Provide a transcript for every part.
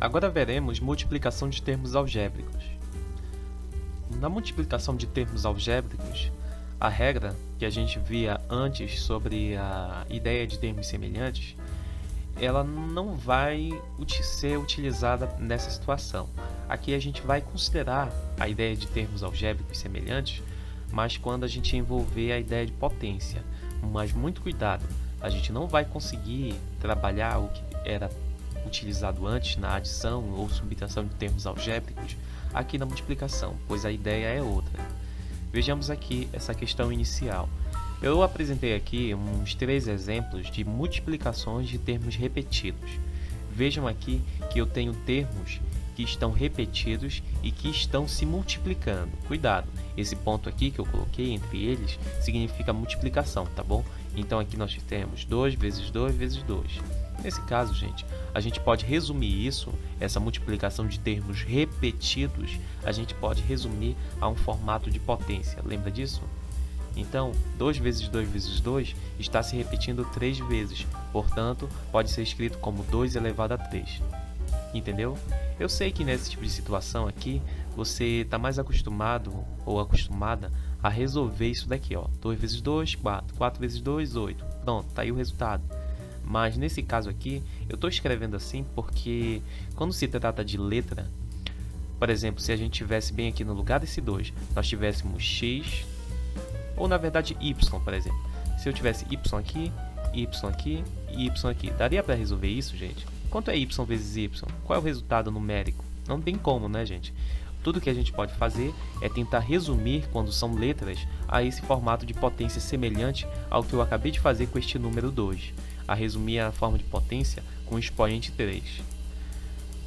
Agora veremos multiplicação de termos algébricos. Na multiplicação de termos algébricos, a regra que a gente via antes sobre a ideia de termos semelhantes, ela não vai ser utilizada nessa situação. Aqui a gente vai considerar a ideia de termos algébricos semelhantes, mas quando a gente envolver a ideia de potência. Mas muito cuidado, a gente não vai conseguir trabalhar o que era utilizado antes na adição ou subtração de termos algébricos aqui na multiplicação, pois a ideia é outra. Vejamos aqui essa questão inicial. Eu apresentei aqui uns 3 exemplos de multiplicações de termos repetidos. Vejam aqui que eu tenho termos que estão repetidos e que estão se multiplicando. Cuidado, esse ponto aqui que eu coloquei entre eles significa multiplicação, tá bom? Então aqui nós temos 2 vezes 2 vezes 2. Nesse caso, gente, a gente pode resumir isso, essa multiplicação de termos repetidos, a gente pode resumir a um formato de potência. Lembra disso? Então, 2 vezes 2 vezes 2 está se repetindo 3 vezes, portanto, pode ser escrito como 2 elevado a 3. Entendeu? Eu sei que nesse tipo de situação aqui, você está mais acostumado ou acostumada a resolver isso daqui, ó. 2 vezes 2, 4. 4 vezes 2, 8. Pronto, tá aí o resultado. Mas nesse caso aqui, eu estou escrevendo assim porque quando se trata de letra, por exemplo, se a gente tivesse bem aqui no lugar desse 2, nós tivéssemos x, ou na verdade y, por exemplo. Se eu tivesse y aqui e y aqui, daria para resolver isso, gente? Quanto é y vezes y? Qual é o resultado numérico? Não tem como, né, gente? Tudo que a gente pode fazer é tentar resumir, quando são letras, a esse formato de potência semelhante ao que eu acabei de fazer com este número 2. A resumir a forma de potência com o expoente 3.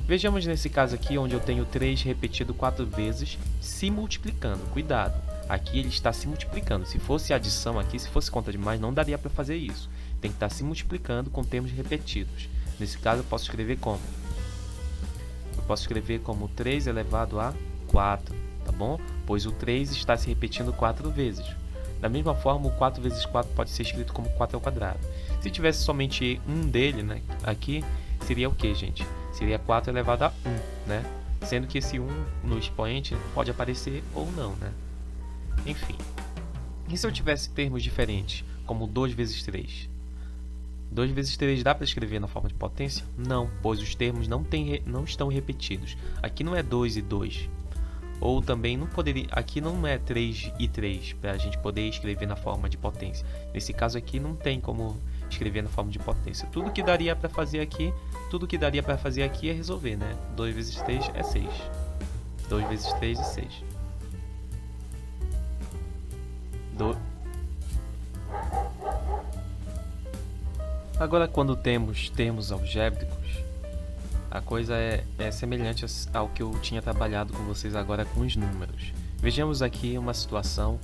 Vejamos nesse caso aqui, onde eu tenho 3 repetido 4 vezes, se multiplicando. Cuidado, aqui ele está se multiplicando. Se fosse adição aqui, se fosse conta de mais, não daria para fazer isso. Tem que estar se multiplicando com termos repetidos. Nesse caso, eu posso escrever como? Eu posso escrever como 3 elevado a 4, tá bom? Pois o 3 está se repetindo 4 vezes. Da mesma forma, o 4 vezes 4 pode ser escrito como 4 ao quadrado. Se tivesse somente um dele, né, aqui, seria o que, gente? Seria 4 elevado a 1, né? Sendo que esse 1 no expoente pode aparecer ou não, né? Enfim. E se eu tivesse termos diferentes, como 2 vezes 3? 2 vezes 3 dá para escrever na forma de potência? Não, pois os termos não estão repetidos. Aqui não é 2 e 2. Ou também não poderia, aqui não é 3 e 3 para a gente poder escrever na forma de potência. Nesse caso aqui não tem como escrever na forma de potência. Tudo que daria para fazer aqui é resolver, né? 2 vezes 3 é 6. 2 vezes 3 é 6. Agora, quando temos termos algébricos, a coisa é semelhante ao que eu tinha trabalhado com vocês agora com os números. Vejamos aqui uma situação,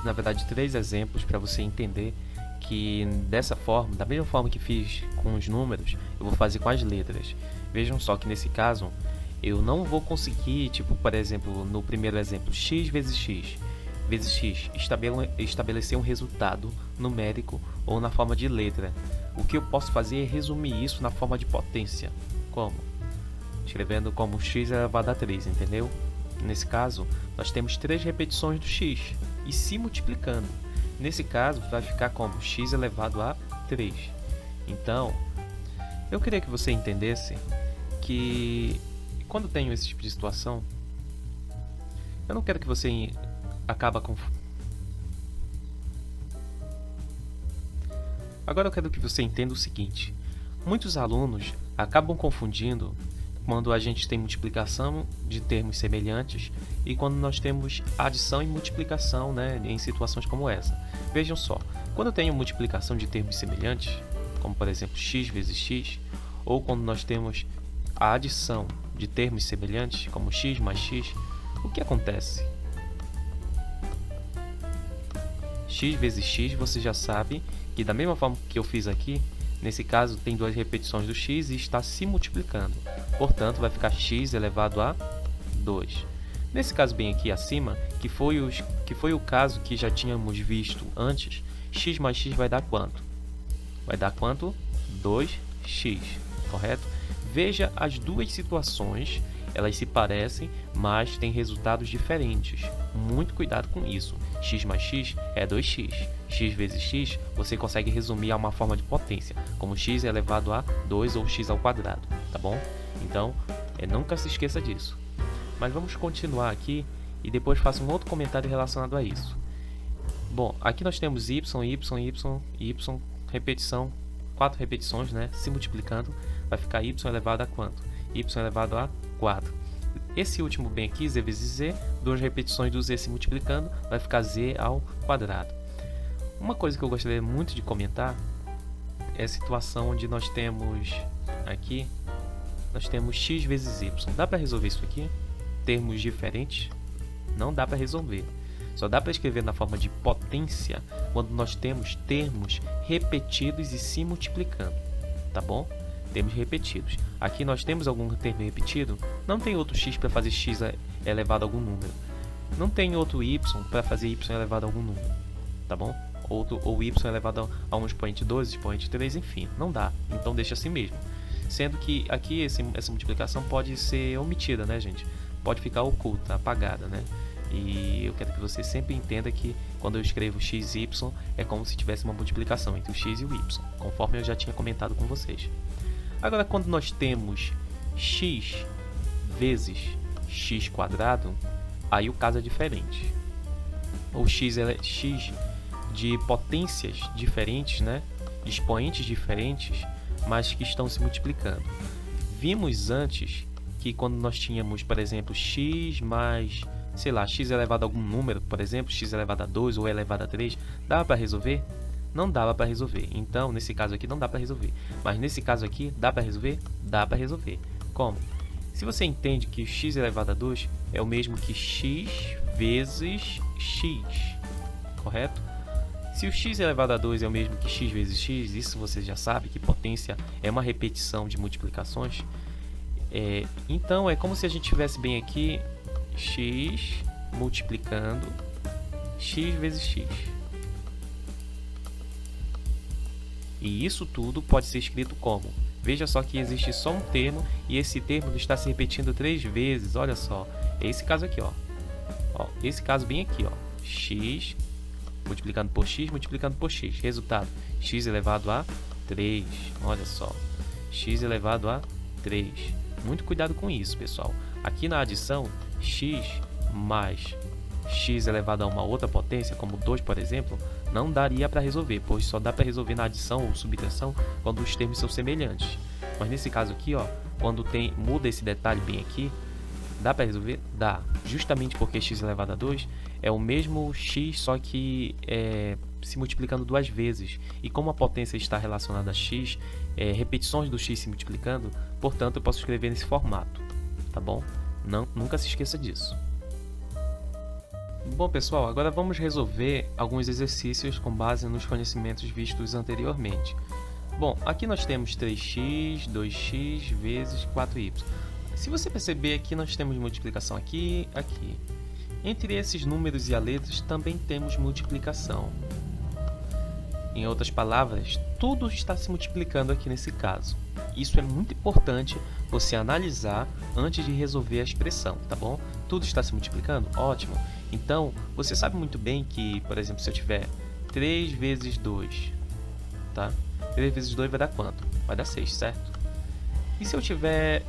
na verdade 3 exemplos para você entender que dessa forma, da mesma forma que fiz com os números, eu vou fazer com as letras. Vejam só que nesse caso, eu não vou conseguir, tipo, por exemplo, no primeiro exemplo, x vezes x estabelecer um resultado numérico ou na forma de letra. O que eu posso fazer é resumir isso na forma de potência. Como? Escrevendo como x elevado a 3, entendeu? Nesse caso, nós temos 3 repetições do x e se multiplicando. Nesse caso, vai ficar como x elevado a 3. Então, eu queria que você entendesse que quando tenho esse tipo de situação, eu não quero que você Agora eu quero que você entenda o seguinte: muitos alunos acabam confundindo quando a gente tem multiplicação de termos semelhantes e quando nós temos adição e multiplicação, né, em situações como essa. Vejam só, quando eu tenho multiplicação de termos semelhantes, como por exemplo x vezes x, ou quando nós temos a adição de termos semelhantes, como x mais x, o que acontece? X vezes x, você já sabe que da mesma forma que eu fiz aqui, nesse caso tem 2 repetições do x e está se multiplicando. Portanto, vai ficar x elevado a 2. Nesse caso bem aqui acima, que foi o caso que já tínhamos visto antes, x mais x vai dar quanto? Vai dar quanto? 2x, correto? Veja as duas situações, elas se parecem, mas têm resultados diferentes. Muito cuidado com isso. X mais x é 2x. X vezes x você consegue resumir a uma forma de potência, como x elevado a 2 ou x ao quadrado, tá bom? Então, nunca se esqueça disso. Mas vamos continuar aqui e depois faço um outro comentário relacionado a isso. Bom, aqui nós temos y, repetição, 4 repetições, né? Se multiplicando, vai ficar y elevado a quanto? Y elevado a 4. Esse último bem aqui, z vezes z, 2 repetições do z se multiplicando, vai ficar z ao quadrado. Uma coisa que eu gostaria muito de comentar é a situação onde nós temos aqui, nós temos x vezes y. Dá para resolver isso aqui? Termos diferentes? Não dá para resolver. Só dá para escrever na forma de potência quando nós temos termos repetidos e se multiplicando, tá bom? Termos repetidos. Aqui nós temos algum termo repetido, não tem outro x para fazer x elevado a algum número. Não tem outro y para fazer y elevado a algum número, tá bom? Ou y elevado a um expoente 2, expoente 3, enfim, não dá. Então deixa assim mesmo. Sendo que aqui essa multiplicação pode ser omitida, né, gente? Pode ficar oculta, apagada, né? E eu quero que você sempre entenda que quando eu escrevo x e y é como se tivesse uma multiplicação entre o x e o y, conforme eu já tinha comentado com vocês. Agora, quando nós temos x vezes x quadrado, aí o caso é diferente. O x é x de potências diferentes, né? De expoentes diferentes, mas que estão se multiplicando. Vimos antes que quando nós tínhamos, por exemplo, x mais, sei lá, x elevado a algum número, por exemplo, x elevado a 2 ou elevado a 3, dava para resolver? Não dava para resolver. Então, nesse caso aqui, não dá para resolver. Mas nesse caso aqui, dá para resolver? Dá para resolver. Como? Se você entende que x elevado a 2 é o mesmo que x vezes x, correto? Se o x elevado a 2 é o mesmo que x vezes x, isso você já sabe que potência é uma repetição de multiplicações. Então, é como se a gente tivesse bem aqui x multiplicando x vezes x. E isso tudo pode ser escrito como? Veja só que existe só um termo e esse termo está se repetindo 3 vezes. Olha só, é esse caso aqui, ó. Esse caso bem aqui, ó. X multiplicando por x, multiplicando por x. Resultado, x elevado a 3. Olha só, x elevado a 3. Muito cuidado com isso, pessoal. Aqui na adição, x mais x elevado a uma outra potência, como 2, por exemplo, não daria para resolver, pois só dá para resolver na adição ou subtração quando os termos são semelhantes. Mas nesse caso aqui, ó, quando muda esse detalhe bem aqui, dá para resolver? Dá. Justamente porque x elevado a 2 é o mesmo x, só que se multiplicando 2 vezes. E como a potência está relacionada a x, repetições do x se multiplicando, portanto eu posso escrever nesse formato, tá bom? Nunca se esqueça disso. Bom, pessoal, agora vamos resolver alguns exercícios com base nos conhecimentos vistos anteriormente. Bom, aqui nós temos 3x, 2x vezes 4y. Se você perceber, aqui nós temos multiplicação aqui, aqui. Entre esses números e a letras também temos multiplicação. Em outras palavras, tudo está se multiplicando aqui nesse caso. Isso é muito importante você analisar antes de resolver a expressão, tá bom? Tudo está se multiplicando? Ótimo! Então, você sabe muito bem que, por exemplo, se eu tiver 3 vezes 2, tá? 3 vezes 2 vai dar quanto? Vai dar 6, certo? E se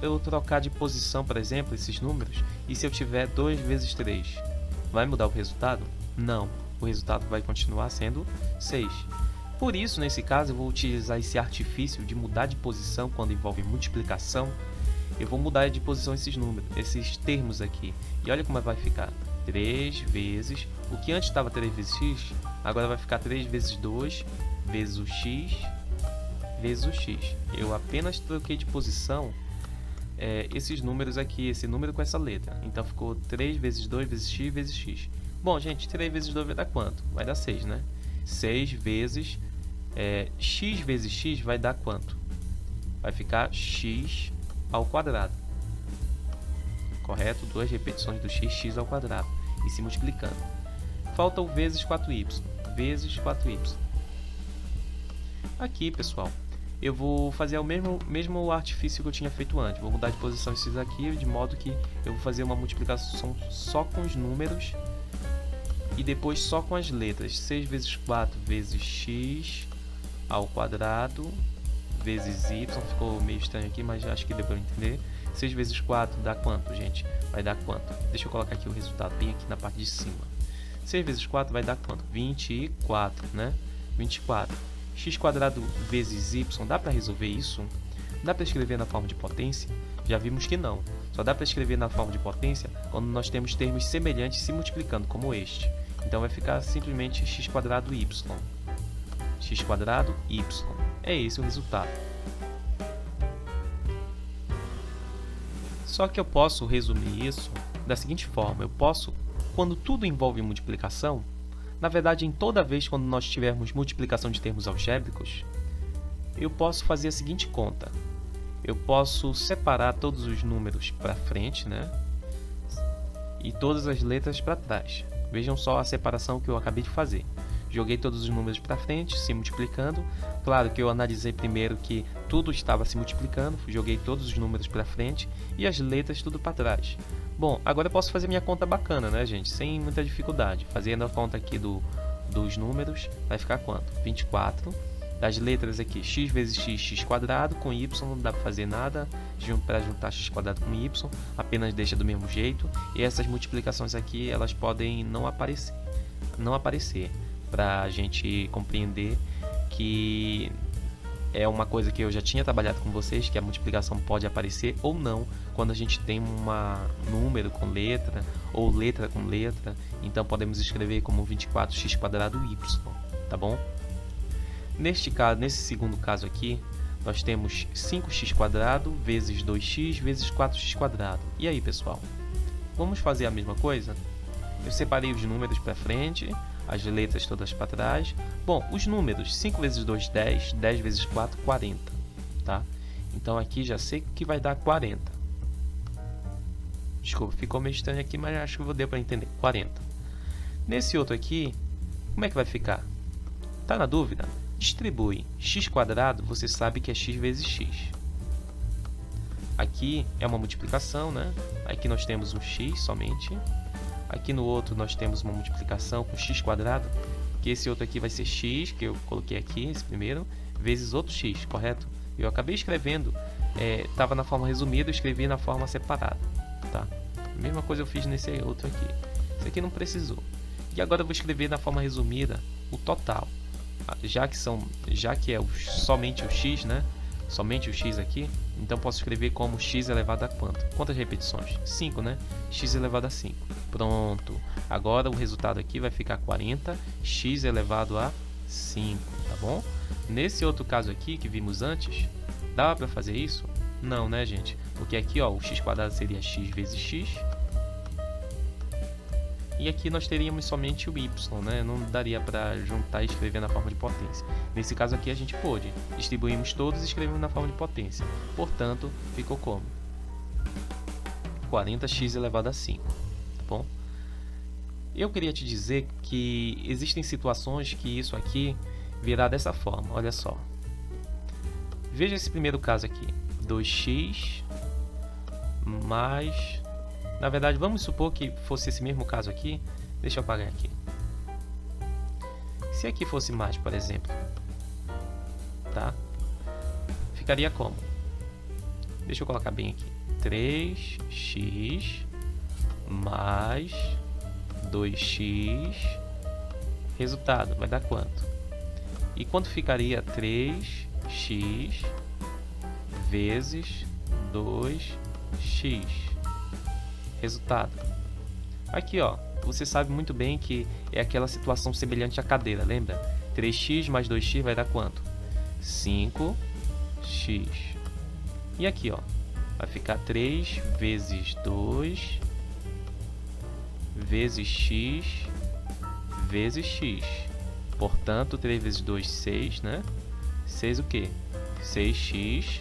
eu trocar de posição, por exemplo, esses números, e se eu tiver 2 vezes 3, vai mudar o resultado? Não, o resultado vai continuar sendo 6. Por isso, nesse caso, eu vou utilizar esse artifício de mudar de posição quando envolve multiplicação. Eu vou mudar de posição esses números, esses termos aqui. E olha como vai ficar. 3 vezes, o que antes estava 3 vezes x, agora vai ficar 3 vezes 2 vezes o x vezes o x. Eu apenas troquei de posição esses números aqui, esse número com essa letra. Então ficou 3 vezes 2 vezes x vezes x. Bom, gente, 3 vezes 2 vai dar quanto? Vai dar 6, né? 6 vezes x vezes x vai dar quanto? Vai ficar x ao quadrado. Correto? 2 repetições do x ao quadrado. E se multiplicando. Falta o vezes 4y. Vezes 4y. Aqui, pessoal, eu vou fazer o mesmo artifício que eu tinha feito antes. Vou mudar de posição esses aqui, de modo que eu vou fazer uma multiplicação só com os números e depois só com as letras. 6 vezes 4 vezes x ao quadrado vezes y. Ficou meio estranho aqui, mas acho que deu para entender. 6 vezes 4 dá quanto, gente? Vai dar quanto? Deixa eu colocar aqui o resultado bem aqui na parte de cima. 6 vezes 4 vai dar quanto? 24, né? 24. X quadrado vezes y, dá para resolver isso? Dá para escrever na forma de potência? Já vimos que não. Só dá para escrever na forma de potência quando nós temos termos semelhantes se multiplicando, como este. Então vai ficar simplesmente x quadrado y. X quadrado y. É esse o resultado. Só que eu posso resumir isso da seguinte forma. Eu posso, quando tudo envolve multiplicação, na verdade, em toda vez quando nós tivermos multiplicação de termos algébricos, eu posso fazer a seguinte conta. Eu posso separar todos os números para frente, né? E todas as letras para trás. Vejam só a separação que eu acabei de fazer. Joguei todos os números para frente, se multiplicando. Claro que eu analisei primeiro que tudo estava se multiplicando, joguei todos os números para frente e as letras tudo para trás. Bom, agora eu posso fazer minha conta bacana, né, gente? Sem muita dificuldade. Fazendo a conta aqui dos números, vai ficar quanto? 24. Das letras aqui, x vezes x, x quadrado, com y não dá para fazer nada para juntar x quadrado com y, apenas deixa do mesmo jeito. E essas multiplicações aqui, elas podem não aparecer, para a gente compreender que é uma coisa que eu já tinha trabalhado com vocês, que a multiplicação pode aparecer ou não quando a gente tem um número com letra ou letra com letra. Então podemos escrever como 24x quadrado y, tá bom? Neste caso, nesse segundo caso aqui, nós temos 5x quadrado vezes 2x vezes 4x quadrado. E aí, pessoal? Vamos fazer a mesma coisa? Eu separei os números para frente, as letras todas para trás. Bom, os números, 5 vezes 2, 10, 10 vezes 4, 40, tá? Então aqui já sei que vai dar 40. Desculpa, ficou meio estranho aqui, mas acho que deu para entender. 40. Nesse outro aqui, como é que vai ficar? Tá na dúvida? Distribui x quadrado, você sabe que é x vezes x. Aqui é uma multiplicação, né? Aqui nós temos um x somente. Aqui no outro nós temos uma multiplicação com x quadrado, que esse outro aqui vai ser x, que eu coloquei aqui, esse primeiro, vezes outro x, correto? Eu acabei escrevendo, estava na forma resumida, eu escrevi na forma separada, tá? A mesma coisa eu fiz nesse outro aqui. Esse aqui não precisou. E agora eu vou escrever na forma resumida o total. Já que é somente o x, né? Somente o x aqui, então posso escrever como x elevado a quanto? Quantas repetições? 5, né? X elevado a 5. Pronto. Agora o resultado aqui vai ficar 40, x elevado a 5, tá bom? Nesse outro caso aqui que vimos antes, dava para fazer isso? Não, né, gente? Porque aqui, ó, o x quadrado seria x vezes x. E aqui nós teríamos somente o y, né? Não daria para juntar e escrever na forma de potência. Nesse caso aqui a gente pôde. Distribuímos todos e escrevemos na forma de potência. Portanto, ficou como? 40x elevado a 5. Tá bom? Eu queria te dizer que existem situações que isso aqui virá dessa forma. Olha só. Veja esse primeiro caso aqui. 2x mais... Na verdade, vamos supor que fosse esse mesmo caso aqui. Deixa eu apagar aqui. Se aqui fosse mais, por exemplo, tá? Ficaria como? Deixa eu colocar bem aqui. 3x mais 2x. Resultado, vai dar quanto? E quanto ficaria 3x vezes 2x? Resultado. Aqui, ó, você sabe muito bem que é aquela situação semelhante à cadeira, lembra? 3x mais 2x vai dar quanto? 5x. E aqui, ó, vai ficar 3 vezes 2 vezes x vezes x. Portanto, 3 vezes 2, 6, né? 6 o quê? 6x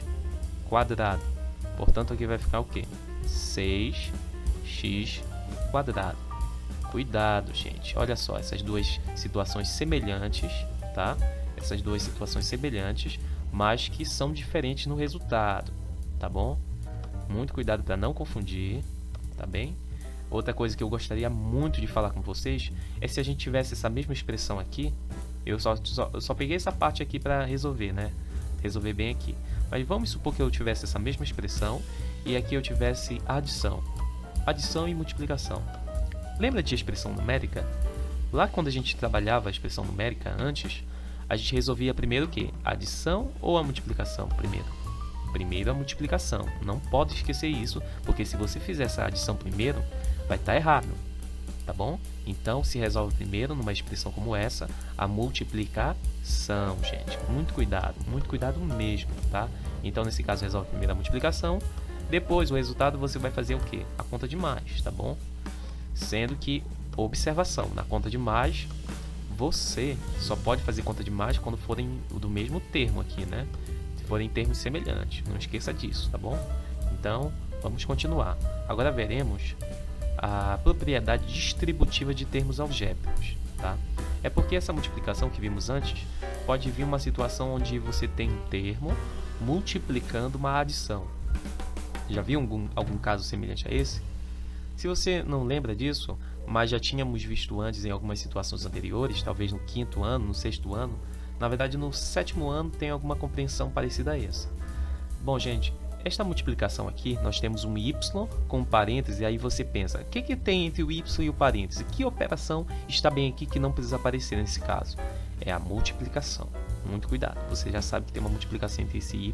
quadrado. Portanto, aqui vai ficar o quê? 6x quadrado. Cuidado, gente. Olha só, essas duas situações semelhantes, tá? Essas duas situações semelhantes, mas que são diferentes no resultado, tá bom? Muito cuidado para não confundir, tá bem? Outra coisa que eu gostaria muito de falar com vocês é se a gente tivesse essa mesma expressão aqui. Eu só peguei essa parte aqui para resolver, né? Resolver bem aqui. Mas vamos supor que eu tivesse essa mesma expressão e aqui eu tivesse adição. Adição e multiplicação. Lembra de expressão numérica? Lá quando a gente trabalhava a expressão numérica antes, a gente resolvia primeiro o quê? A adição ou a multiplicação primeiro? Primeiro a multiplicação. Não pode esquecer isso, porque se você fizer essa adição primeiro, vai estar errado. Tá bom? Então, se resolve primeiro numa expressão como essa, a multiplicação, gente. Muito cuidado mesmo, tá? Então, nesse caso, resolve primeiro a multiplicação. Depois, o resultado, você vai fazer o quê? A conta de mais, tá bom? Sendo que, observação, na conta de mais, você só pode fazer conta de mais quando forem do mesmo termo aqui, né? Se forem termos semelhantes. Não esqueça disso, tá bom? Então, vamos continuar. Agora veremos a propriedade distributiva de termos algébricos, tá? É porque essa multiplicação que vimos antes pode vir uma situação onde você tem um termo multiplicando uma adição. Já viu algum caso semelhante a esse? Se você não lembra disso, mas já tínhamos visto antes em algumas situações anteriores, talvez no 5º ano, no 6º ano, na verdade no 7º ano tem alguma compreensão parecida a essa. Bom, gente, esta multiplicação aqui, nós temos um y com um parêntese, e aí você pensa, o que tem entre o y e o parêntese? Que operação está bem aqui que não precisa aparecer nesse caso? É a multiplicação. Muito cuidado, você já sabe que tem uma multiplicação entre esse y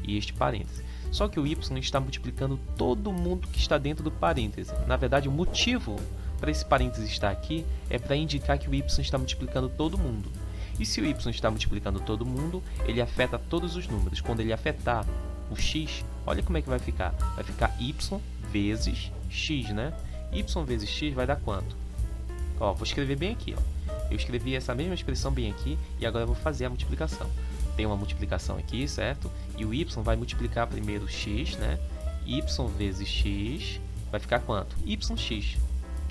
e este parêntese. Só que o y está multiplicando todo mundo que está dentro do parêntese. Na verdade, o motivo para esse parêntese estar aqui é para indicar que o y está multiplicando todo mundo. E se o y está multiplicando todo mundo, ele afeta todos os números. Quando ele afetar o x, olha como é que vai ficar. Vai ficar y vezes x, né? Y vezes x vai dar quanto? Ó, vou escrever bem aqui, ó. Eu escrevi essa mesma expressão bem aqui e agora eu vou fazer a multiplicação. Tem uma multiplicação aqui, certo? E o y vai multiplicar primeiro x, né? Y vezes x vai ficar quanto? Yx,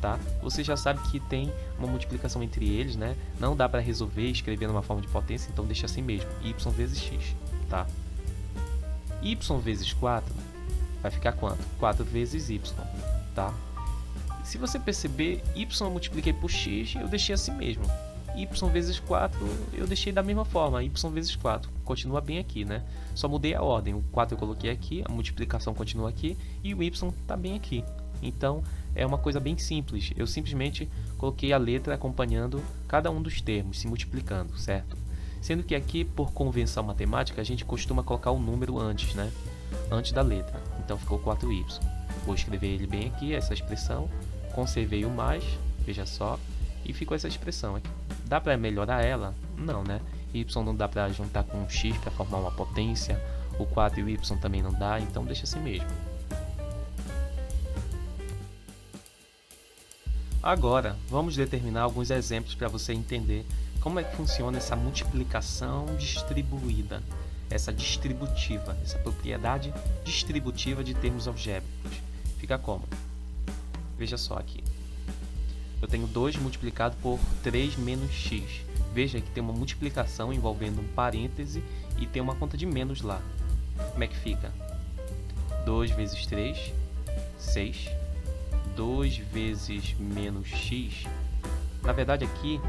tá? Você já sabe que tem uma multiplicação entre eles, né? Não dá para resolver e escrever numa forma de potência, então deixa assim mesmo. Y vezes x, tá? Y vezes 4 vai ficar quanto? 4 vezes y, tá? Se você perceber, y eu multipliquei por x e eu deixei assim mesmo. Y vezes 4 eu deixei da mesma forma, y vezes 4. Continua bem aqui, né? Só mudei a ordem. O 4 eu coloquei aqui, a multiplicação continua aqui e o y está bem aqui. Então, é uma coisa bem simples. Eu simplesmente coloquei a letra acompanhando cada um dos termos, se multiplicando, certo? Sendo que aqui, por convenção matemática, a gente costuma colocar o número antes, né? Antes da letra. Então, ficou 4y. Vou escrever ele bem aqui, essa expressão. Conservei o mais, veja só. E ficou essa expressão aqui. Dá para melhorar ela? Não, né? Y não dá para juntar com um x para formar uma potência. O 4 e o y também não dá, então deixa assim mesmo. Agora, vamos determinar alguns exemplos para você entender como é que funciona essa multiplicação distribuída, essa distributiva, essa propriedade distributiva de termos algébricos. Fica como? Veja só aqui. Eu tenho 2 multiplicado por 3 menos x. Veja que tem uma multiplicação envolvendo um parêntese e tem uma conta de menos lá. Como é que fica? 2 vezes 3, 6. 2 vezes menos x. Na verdade aqui,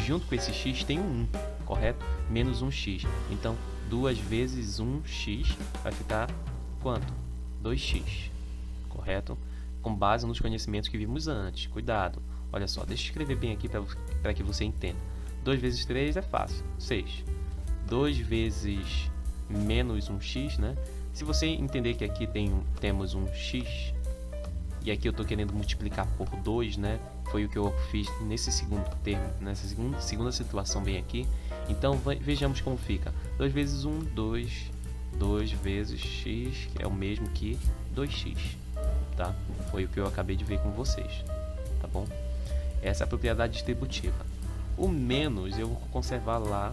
junto com esse x tem um 1, correto? Menos 1x. Então, 2 vezes 1x vai ficar quanto? 2x, correto? Com base nos conhecimentos que vimos antes. Cuidado. Olha só, deixa eu escrever bem aqui para que você entenda. 2 vezes 3 é fácil, 6. 2 vezes menos 1x, né? Se você entender que aqui temos um x, e aqui eu estou querendo multiplicar por 2, né? Foi o que eu fiz nesse segundo termo, nessa segunda situação bem aqui. Então, vejamos como fica. 2 vezes 1, 2. 2 vezes x, que é o mesmo que 2x, tá? Foi o que eu acabei de ver com vocês, tá bom? Essa é a propriedade distributiva. O menos eu vou conservar lá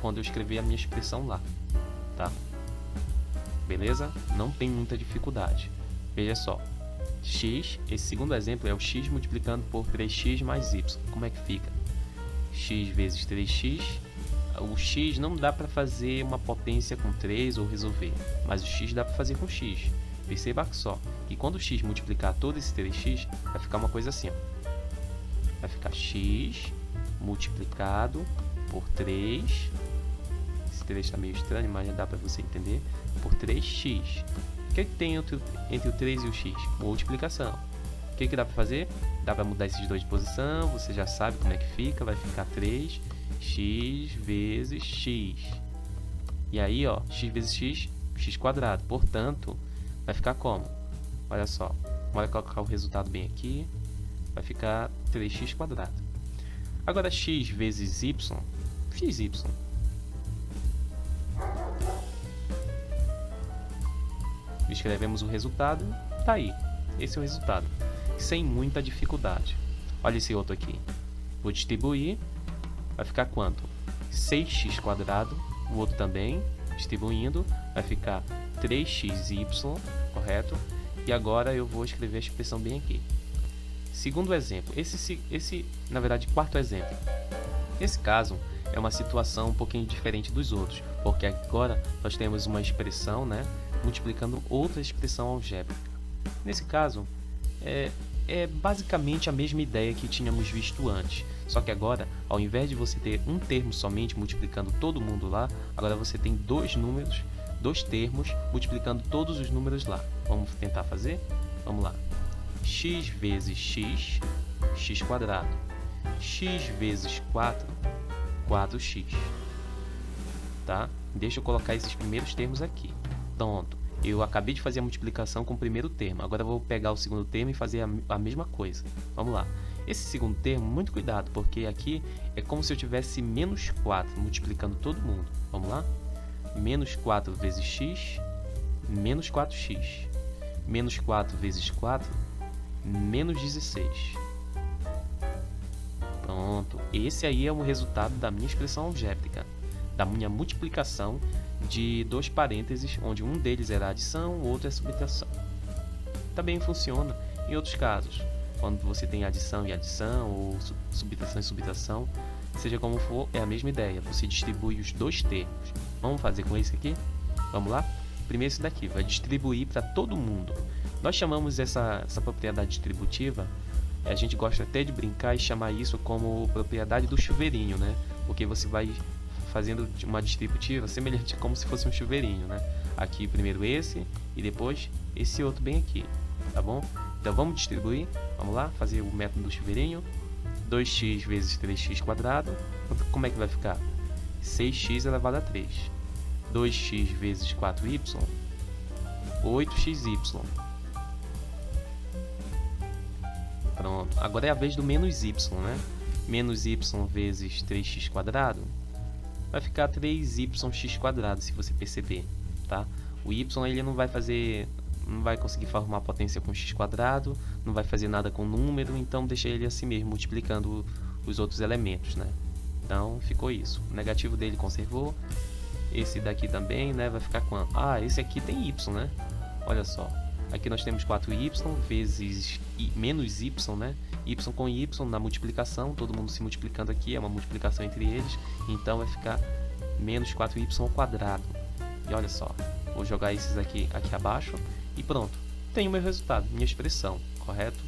quando eu escrever a minha expressão lá, tá? Beleza? Não tem muita dificuldade. Veja só. X, esse segundo exemplo é o x multiplicando por 3x mais y. Como é que fica? X vezes 3x, o x não dá para fazer uma potência com 3 ou resolver, mas o x dá para fazer com x. Perceba só que quando o x multiplicar todo esse 3x, vai ficar uma coisa assim, ó. Vai ficar x multiplicado por 3. Esse 3 está meio estranho, mas dá para você entender. Por 3x. O que tem entre o 3 e o x? Multiplicação. O que dá para fazer? Dá para mudar esses dois de posição. Você já sabe como é que fica. Vai ficar 3x vezes x. E aí, ó, x vezes x, x quadrado. Portanto, vai ficar como? Olha só. Bora colocar o resultado bem aqui. Vai ficar 3x quadrado. Agora, x vezes y. Xy. Escrevemos o resultado. Tá aí. Esse é o resultado. Sem muita dificuldade. Olha esse outro aqui. Vou distribuir. Vai ficar quanto? 6x quadrado. O outro também. Distribuindo. Vai ficar 3xy. Correto? E agora eu vou escrever a expressão bem aqui. Segundo exemplo. Esse na verdade, quarto exemplo. Esse caso é uma situação um pouquinho diferente dos outros. Porque agora nós temos uma expressão, né? Multiplicando outra expressão algébrica. Nesse caso, é basicamente a mesma ideia que tínhamos visto antes. Só que agora, ao invés de você ter um termo somente multiplicando todo mundo lá, agora você tem dois termos multiplicando todos os números lá. Vamos tentar fazer? Vamos lá. X vezes x, x quadrado. X vezes 4, 4x. Tá? Deixa eu colocar esses primeiros termos aqui. Pronto. Eu acabei de fazer a multiplicação com o primeiro termo. Agora eu vou pegar o segundo termo e fazer a mesma coisa. Vamos lá. Esse segundo termo, muito cuidado, porque aqui é como se eu tivesse menos 4 multiplicando todo mundo. Vamos lá? Menos 4 vezes x, menos 4x. Menos 4 vezes 4, menos 16. Pronto. Esse aí é o resultado da minha expressão algébrica. Da minha multiplicação de dois parênteses, onde um deles era adição, o outro é subtração. Também funciona em outros casos, quando você tem adição e adição, ou subtração e subtração, seja como for, é a mesma ideia, você distribui os dois termos. Vamos fazer com esse aqui? Vamos lá? Primeiro esse daqui, vai distribuir para todo mundo. Nós chamamos essa propriedade distributiva, a gente gosta até de brincar e chamar isso como propriedade do chuveirinho, né? Porque você vai fazendo uma distributiva semelhante como se fosse um chuveirinho, né? Aqui primeiro esse e depois esse outro bem aqui, tá bom? Então vamos distribuir, vamos lá, fazer o método do chuveirinho. 2x vezes 3x quadrado, como é que vai ficar? 6x elevado a 3. 2x vezes 4y, 8xy. Pronto, agora é a vez do menos y, né? Menos y vezes 3x quadrado vai ficar 3yx quadrado, se você perceber, tá? O y ele não vai conseguir formar potência com x quadrado, não vai fazer nada com número, então deixa ele assim mesmo, multiplicando os outros elementos, né? Então ficou isso. O negativo dele conservou. Esse daqui também, né? Vai ficar quanto? Ah, esse aqui tem y, né? Olha só. Aqui nós temos 4y vezes menos y, né? Y com y na multiplicação, todo mundo se multiplicando aqui, é uma multiplicação entre eles. Então vai ficar menos 4y ao quadrado. E olha só, vou jogar esses aqui abaixo e pronto. Tenho meu resultado, minha expressão, correto?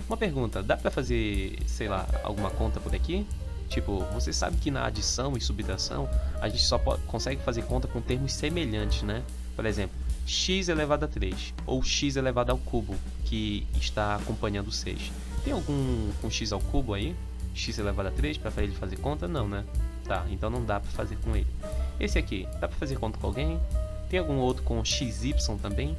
Uma pergunta, dá para fazer, sei lá, alguma conta por aqui? Tipo, você sabe que na adição e subtração a gente só consegue fazer conta com termos semelhantes, né? Por exemplo, x elevado a 3 ou x elevado ao cubo, que está acompanhando o 6. Tem algum com x ao cubo aí? X elevado a 3 para ele fazer conta? Não, né? Tá, então não dá para fazer com ele. Esse aqui, dá para fazer conta com alguém? Tem algum outro com xy também?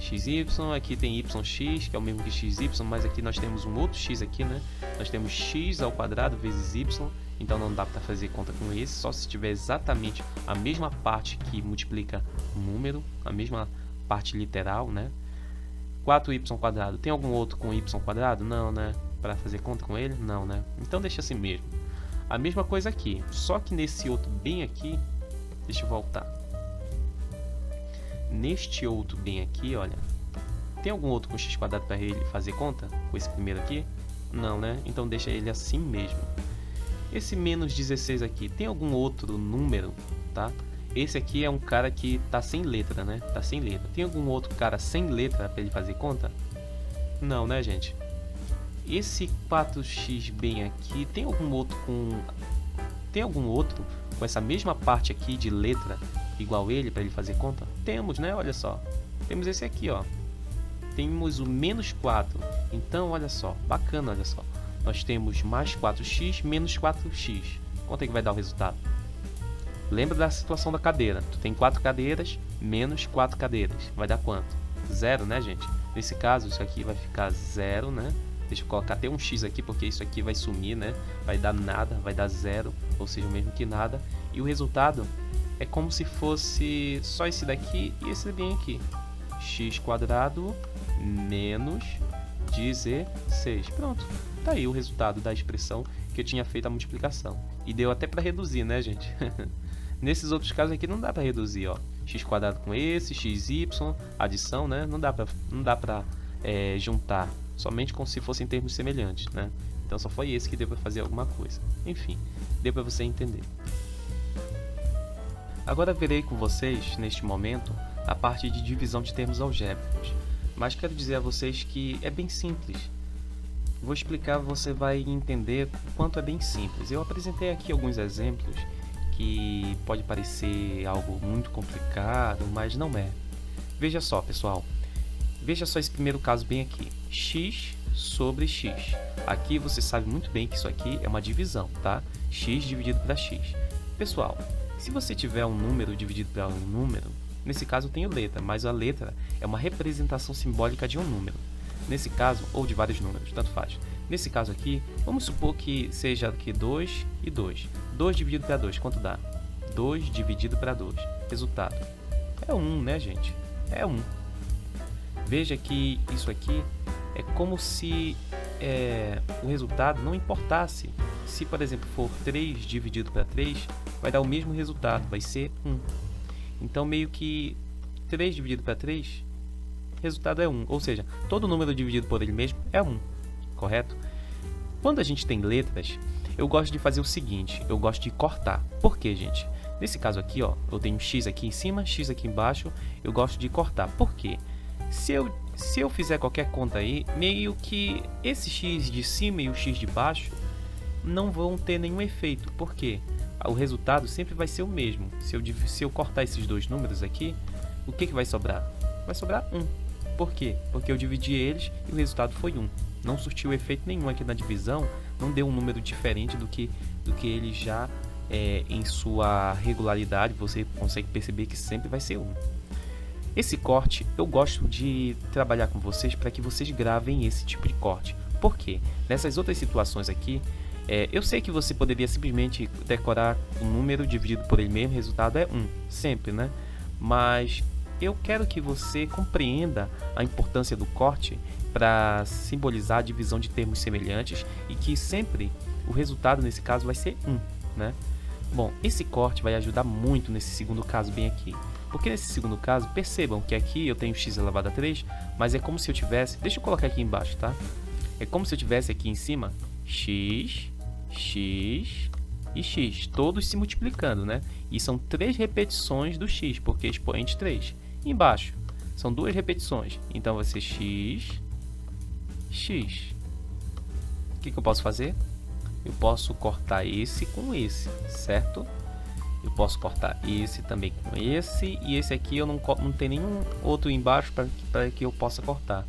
XY, aqui tem YX, que é o mesmo que XY, mas aqui nós temos um outro X aqui, né? Nós temos X ao quadrado vezes Y, então não dá para fazer conta com esse, só se tiver exatamente a mesma parte que multiplica o número, a mesma parte literal, né? 4y quadrado, tem algum outro com y quadrado? Não, né? Para fazer conta com ele? Não, né? Então deixa assim mesmo. A mesma coisa aqui, só que nesse outro bem aqui, deixa eu voltar. Neste outro bem aqui, olha, tem algum outro com x quadrado para ele fazer conta? Com esse primeiro aqui? Não, né? Então deixa ele assim mesmo. Esse menos 16 aqui, tem algum outro número, tá? Esse aqui é um cara que tá sem letra, né? Tá sem letra. Tem algum outro cara sem letra para ele fazer conta? Não, né, gente? Esse 4x bem aqui, tem algum outro com... Tem algum outro com essa mesma parte aqui de letra igual ele para ele fazer conta? Temos, né? Olha só. Temos esse aqui, ó. Temos o menos 4. Então, olha só. Bacana, olha só. Nós temos mais 4x menos 4x. Quanto é que vai dar o resultado? Lembra da situação da cadeira. Tu tem 4 cadeiras menos 4 cadeiras. Vai dar quanto? 0, né, gente? Nesse caso, isso aqui vai ficar 0, né? Deixa eu colocar até um x aqui, porque isso aqui vai sumir, né? Vai dar nada, vai dar 0, ou seja, o mesmo que nada. E o resultado é como se fosse só esse daqui e esse bem aqui. x² menos 16. Pronto. Tá aí o resultado da expressão que eu tinha feito a multiplicação. E deu até para reduzir, né, gente? Nesses outros casos aqui não dá para reduzir, ó. x² com esse, xy, adição, né? Não dá para juntar. Somente como se fossem termos semelhantes, né? Então só foi esse que deu para fazer alguma coisa. Enfim, deu para você entender. Agora verei com vocês, neste momento, a parte de divisão de termos algébricos. Mas quero dizer a vocês que é bem simples. Vou explicar, você vai entender o quanto é bem simples. Eu apresentei aqui alguns exemplos que pode parecer algo muito complicado, mas não é. Veja só, pessoal. Veja só esse primeiro caso bem aqui. X sobre x. Aqui você sabe muito bem que isso aqui é uma divisão, tá? X dividido para x. Pessoal, se você tiver um número dividido para um número, nesse caso eu tenho letra, mas a letra é uma representação simbólica de um número. Nesse caso, ou de vários números, tanto faz. Nesse caso aqui, vamos supor que seja aqui 2 e 2. 2 dividido para 2, quanto dá? 2 dividido para 2. Resultado é 1, né, gente? É 1. Veja que isso aqui é como se o resultado não importasse. Se, por exemplo, for 3 dividido para 3, vai dar o mesmo resultado, vai ser 1. Então, meio que 3 dividido para 3, resultado é 1. Ou seja, todo número dividido por ele mesmo é 1, correto? Quando a gente tem letras, eu gosto de fazer o seguinte, eu gosto de cortar. Por quê, gente? Nesse caso aqui, ó, eu tenho x aqui em cima, x aqui embaixo, eu gosto de cortar. Por quê? Se eu fizer qualquer conta aí, meio que esse x de cima e o x de baixo não vão ter nenhum efeito. Por quê? O resultado sempre vai ser o mesmo. Se eu cortar esses dois números aqui, o que vai sobrar? Vai sobrar 1. Por quê? Porque eu dividi eles e o resultado foi 1. Não surtiu efeito nenhum aqui na divisão, não deu um número diferente do que ele já em sua regularidade, você consegue perceber que sempre vai ser 1. Esse corte, eu gosto de trabalhar com vocês para que vocês gravem esse tipo de corte. Por quê? Nessas outras situações aqui, eu sei que você poderia simplesmente decorar o número dividido por ele mesmo, o resultado é 1, sempre, né? Mas eu quero que você compreenda a importância do corte para simbolizar a divisão de termos semelhantes e que sempre o resultado nesse caso vai ser 1, né? Bom, esse corte vai ajudar muito nesse segundo caso bem aqui. Porque nesse segundo caso, percebam que aqui eu tenho x elevado a 3, mas é como se eu tivesse... Deixa eu colocar aqui embaixo, tá? É como se eu tivesse aqui em cima x, x e x, todos se multiplicando, né? E são 3 repetições do x, porque é expoente 3. E embaixo, são 2 repetições, então vai ser x, x. O que eu posso fazer? Eu posso cortar esse com esse, certo? Eu posso cortar esse também com esse, e esse aqui eu não tem nenhum outro embaixo para que eu possa cortar.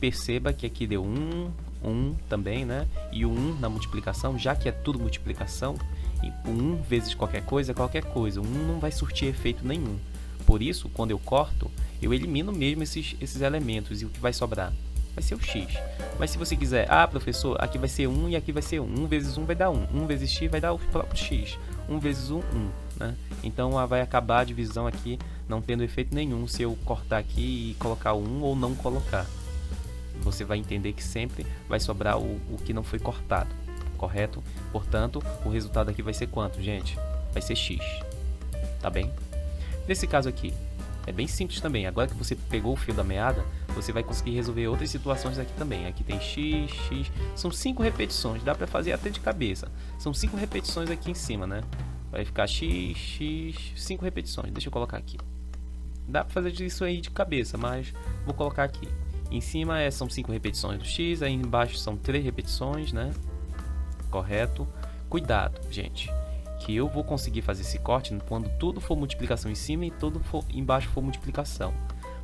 Perceba que aqui deu 1 também, né? E o 1 na multiplicação, já que é tudo multiplicação, e o 1 vezes qualquer coisa é qualquer coisa. O 1 não vai surtir efeito nenhum. Por isso, quando eu corto, eu elimino mesmo esses elementos, e o que vai sobrar vai ser o x. Mas se você quiser, professor, aqui vai ser 1 e aqui vai ser 1. 1 vezes 1 vai dar 1. 1 vezes x vai dar o próprio x. 1 vezes 1, 1. Né? Então vai acabar a divisão aqui não tendo efeito nenhum se eu cortar aqui e colocar o 1 ou não colocar. Você vai entender que sempre vai sobrar o que não foi cortado, correto? Portanto, o resultado aqui vai ser quanto, gente? Vai ser x. Tá bem? Nesse caso aqui, é bem simples também. Agora que você pegou o fio da meada, você vai conseguir resolver outras situações aqui também. Aqui tem x, x, são 5 repetições, dá para fazer até de cabeça. São 5 repetições aqui em cima, né? Vai ficar x, x, 5 repetições. Deixa eu colocar aqui. Dá para fazer isso aí de cabeça, mas vou colocar aqui. Em cima são 5 repetições do x, aí embaixo são 3 repetições, né? Correto. Cuidado, gente, que eu vou conseguir fazer esse corte quando tudo for multiplicação em cima e tudo embaixo for multiplicação.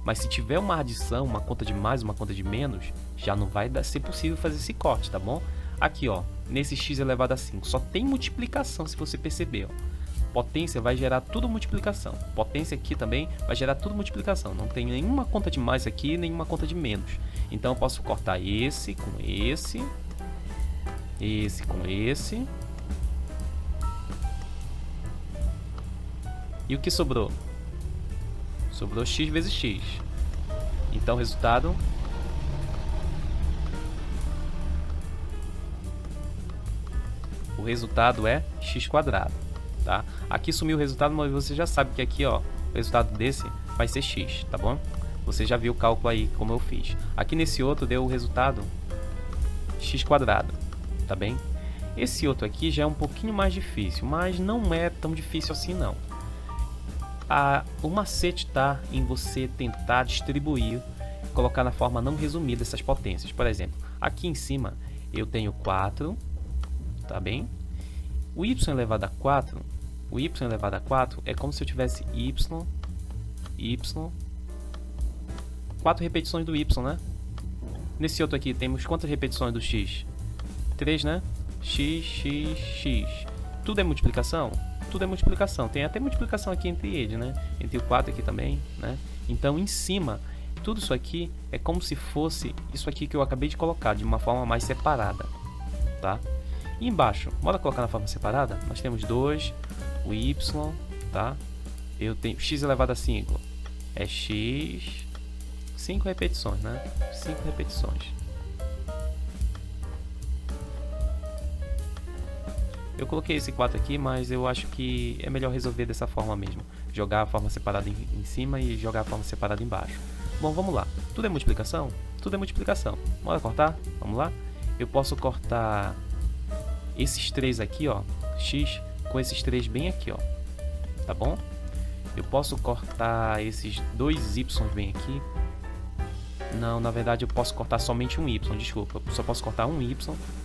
Mas se tiver uma adição, uma conta de mais, uma conta de menos, já não vai ser possível fazer esse corte, tá bom? Aqui, ó, nesse x elevado a 5, só tem multiplicação, se você perceber, ó. Potência vai gerar tudo multiplicação. Potência aqui também vai gerar tudo multiplicação. Não tem nenhuma conta de mais aqui, nenhuma conta de menos. Então eu posso cortar esse com esse, esse com esse. E o que sobrou? Sobrou x vezes x. Então o resultado é x². Tá? Aqui sumiu o resultado, mas você já sabe que aqui, ó, o resultado desse vai ser x, tá bom? Você já viu o cálculo aí como eu fiz. Aqui nesse outro deu o resultado x², tá bem? Esse outro aqui já é um pouquinho mais difícil, mas não é tão difícil assim não. O macete está em você tentar distribuir, colocar na forma não resumida essas potências. Por exemplo, aqui em cima eu tenho 4, tá bem? O y elevado a 4, é como se eu tivesse y, 4 repetições do y, né? Nesse outro aqui temos quantas repetições do x? 3, né? X, x, x. Tudo é multiplicação? Tudo é multiplicação. Tem até multiplicação aqui entre eles, né? Entre o 4 aqui também, né? Então, em cima, tudo isso aqui é como se fosse isso aqui que eu acabei de colocar, de uma forma mais separada, tá? E embaixo, bora colocar na forma separada? Nós temos 2, o y, tá? Eu tenho x elevado a 5, é x, 5 repetições, né? 5 repetições. Eu coloquei esse 4 aqui, mas eu acho que é melhor resolver dessa forma mesmo. Jogar a forma separada em cima e jogar a forma separada embaixo. Bom, vamos lá. Tudo é multiplicação? Tudo é multiplicação. Bora cortar? Vamos lá? Eu posso cortar esses 3 aqui, ó, x, com esses 3 bem aqui, ó, tá bom? Eu posso cortar esses 2 y bem aqui. Não, na verdade eu posso cortar somente um y, desculpa. Eu só posso cortar um y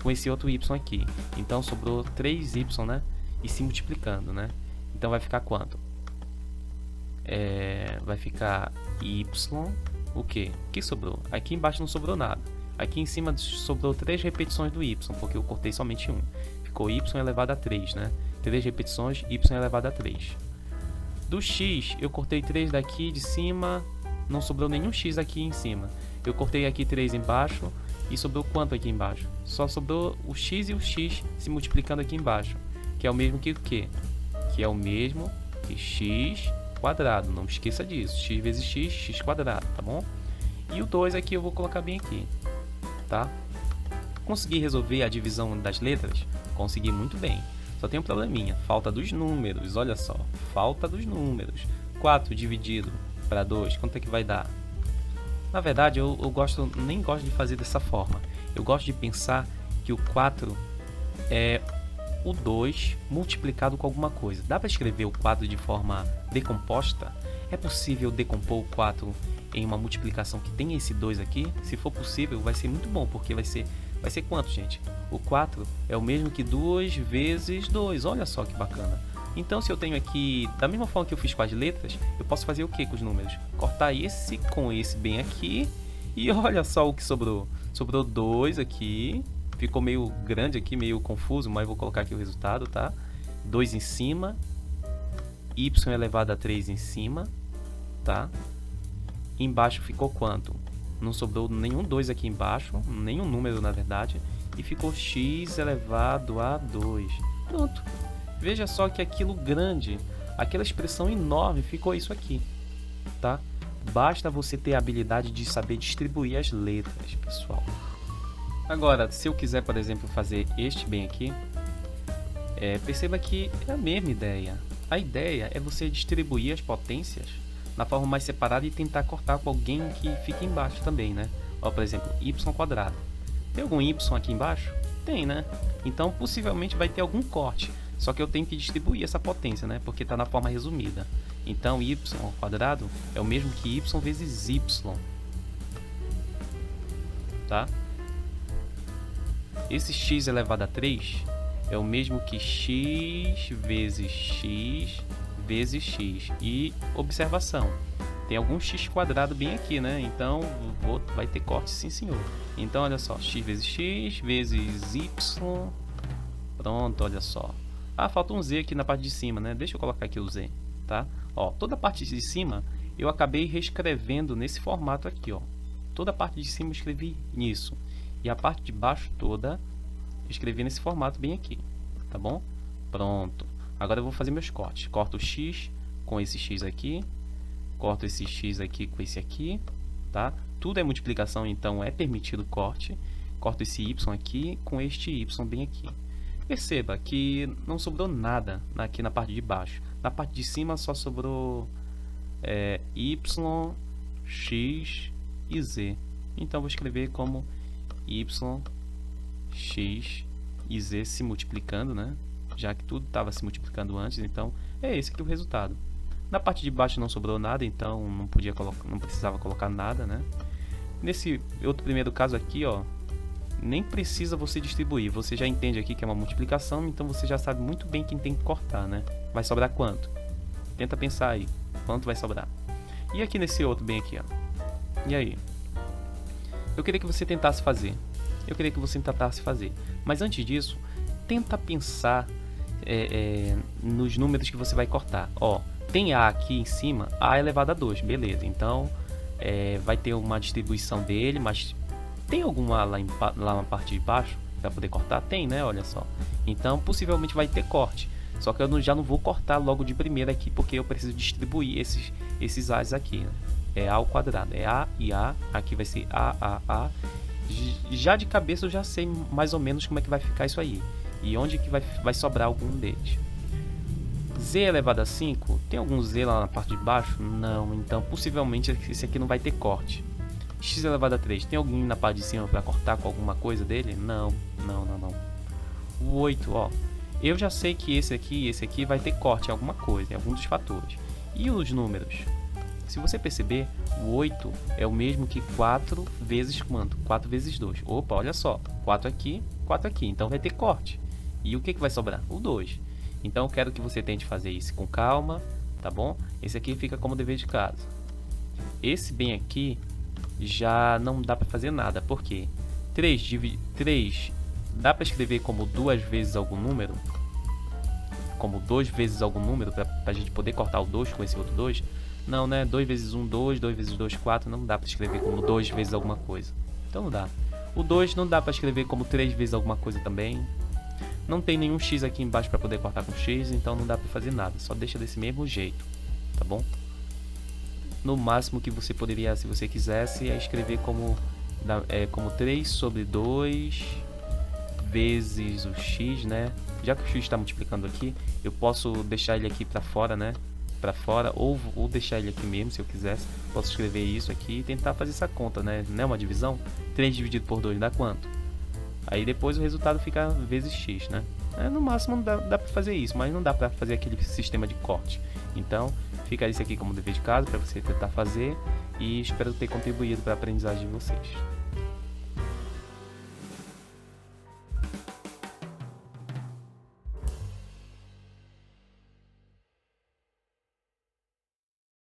com esse outro y aqui. Então sobrou 3y, né? E se multiplicando, né? Então vai ficar quanto? Vai ficar y, o quê? O que sobrou? Aqui embaixo não sobrou nada. Aqui em cima sobrou 3 repetições do y, porque eu cortei somente um. Ficou y elevado a 3, né? 3 repetições, y elevado a 3. Do x, eu cortei 3 daqui de cima, não sobrou nenhum x aqui em cima. Eu cortei aqui 3 embaixo e sobrou quanto aqui embaixo? Só sobrou o x e o x se multiplicando aqui embaixo, que é o mesmo que o quê? Que é o mesmo que x², não esqueça disso. X vezes x, x², tá bom? E o 2 aqui eu vou colocar bem aqui. Tá? Consegui resolver a divisão das letras? Consegui muito bem. Só tem um probleminha, falta dos números, olha só. Falta dos números. 4 dividido para 2, quanto é que vai dar? Na verdade, eu nem gosto de fazer dessa forma. Eu gosto de pensar que o 4 é o 2 multiplicado com alguma coisa. Dá para escrever o 4 de forma decomposta? É possível decompor o 4 em uma multiplicação que tem esse 2 aqui? Se for possível, vai ser muito bom, porque vai ser quanto, gente? O 4 é o mesmo que 2 vezes 2, olha só que bacana. Então, se eu tenho aqui, da mesma forma que eu fiz com as letras, eu posso fazer o que com os números? Cortar esse com esse bem aqui, e olha só o que sobrou. Sobrou 2 aqui, ficou meio grande aqui, meio confuso, mas vou colocar aqui o resultado, tá? 2 em cima, y elevado a 3 em cima, tá? Embaixo ficou quanto? Não sobrou nenhum 2 aqui embaixo, nenhum número na verdade, e ficou x elevado a 2. Pronto. Veja só que aquilo grande, aquela expressão enorme, ficou isso aqui, tá? Basta você ter a habilidade de saber distribuir as letras, pessoal. Agora, se eu quiser, por exemplo, fazer este bem aqui, perceba que é a mesma ideia. A ideia é você distribuir as potências na forma mais separada e tentar cortar com alguém que fique embaixo também, né? Ó, por exemplo, y quadrado. Tem algum y aqui embaixo? Tem, né? Então possivelmente vai ter algum corte. Só que eu tenho que distribuir essa potência, né? Porque está na forma resumida. Então y ao quadrado é o mesmo que y vezes y. Tá? Esse x elevado a 3 é o mesmo que x vezes x vezes x. E observação, tem algum x quadrado bem aqui, né? Então vai ter corte, sim senhor. Então olha só, x vezes y. Pronto, olha só. Ah, falta um z aqui na parte de cima, né? Deixa eu colocar aqui o z, tá? Ó, toda a parte de cima eu acabei reescrevendo nesse formato aqui, ó. Toda a parte de cima eu escrevi nisso. E a parte de baixo toda eu escrevi nesse formato bem aqui, tá bom? Pronto. Agora eu vou fazer meus cortes. Corto o x com esse x aqui. Corto esse x aqui com esse aqui, tá? Tudo é multiplicação, então é permitido o corte. Corto esse y aqui com este y bem aqui. Perceba que não sobrou nada aqui na parte de baixo. Na parte de cima só sobrou y, x e z. Então vou escrever como y, x e z se multiplicando, né? Já que tudo estava se multiplicando antes, então é esse aqui o resultado. Na parte de baixo não sobrou nada, então não precisava colocar nada, né? Nesse outro primeiro caso aqui, ó, nem precisa você distribuir, você já entende aqui que é uma multiplicação, então você já sabe muito bem quem tem que cortar, né? Vai sobrar quanto? Tenta pensar aí, quanto vai sobrar? E aqui nesse outro bem aqui, ó. E aí? Eu queria que você tentasse fazer. Mas antes disso, tenta pensar nos números que você vai cortar. Ó, tem A aqui em cima, A elevado a 2, beleza. Então, vai ter uma distribuição dele, mas tem alguma lá na parte de baixo para poder cortar? Tem, né? Olha só. Então, possivelmente vai ter corte. Só que eu já não vou cortar logo de primeira aqui, porque eu preciso distribuir esses A's aqui, né? É A ao quadrado, é A e A, aqui vai ser A. Já de cabeça eu já sei mais ou menos como é que vai ficar isso aí. E onde que vai sobrar algum deles. Z elevado a 5, tem algum Z lá na parte de baixo? Não, então possivelmente esse aqui não vai ter corte. X elevado a 3, tem alguém na parte de cima para cortar com alguma coisa dele? Não. O 8, ó, eu já sei que esse aqui vai ter corte em alguma coisa, em algum dos fatores. E os números? Se você perceber, o 8 é o mesmo que 4 vezes quanto? 4 vezes 2. Opa, olha só, 4 aqui, então vai ter corte. E o que vai sobrar? O 2. Então eu quero que você tente fazer isso com calma, tá bom? Esse aqui fica como dever de casa. Esse bem aqui já não dá para fazer nada, porque 3 dá para escrever como 2 vezes algum número? Como 2 vezes algum número, para a gente poder cortar o 2 com esse outro 2? Não, né? 2 vezes 1, 2, 2 vezes 2, 4, não dá para escrever como 2 vezes alguma coisa. Então não dá. O 2 não dá para escrever como 3 vezes alguma coisa também. Não tem nenhum x aqui embaixo para poder cortar com x, então não dá para fazer nada. Só deixa desse mesmo jeito, tá bom? No máximo que você poderia, se você quisesse, é escrever como 3 sobre 2 vezes o x, né? Já que o x está multiplicando aqui, eu posso deixar ele aqui para fora, né? Para fora, ou deixar ele aqui mesmo, se eu quisesse. Posso escrever isso aqui e tentar fazer essa conta, né? Não é uma divisão? 3 dividido por 2 dá quanto? Aí depois o resultado fica vezes x, né? No máximo dá para fazer isso, mas não dá para fazer aquele sistema de corte. Então, fica isso aqui como dever de casa para você tentar fazer, e espero ter contribuído para a aprendizagem de vocês.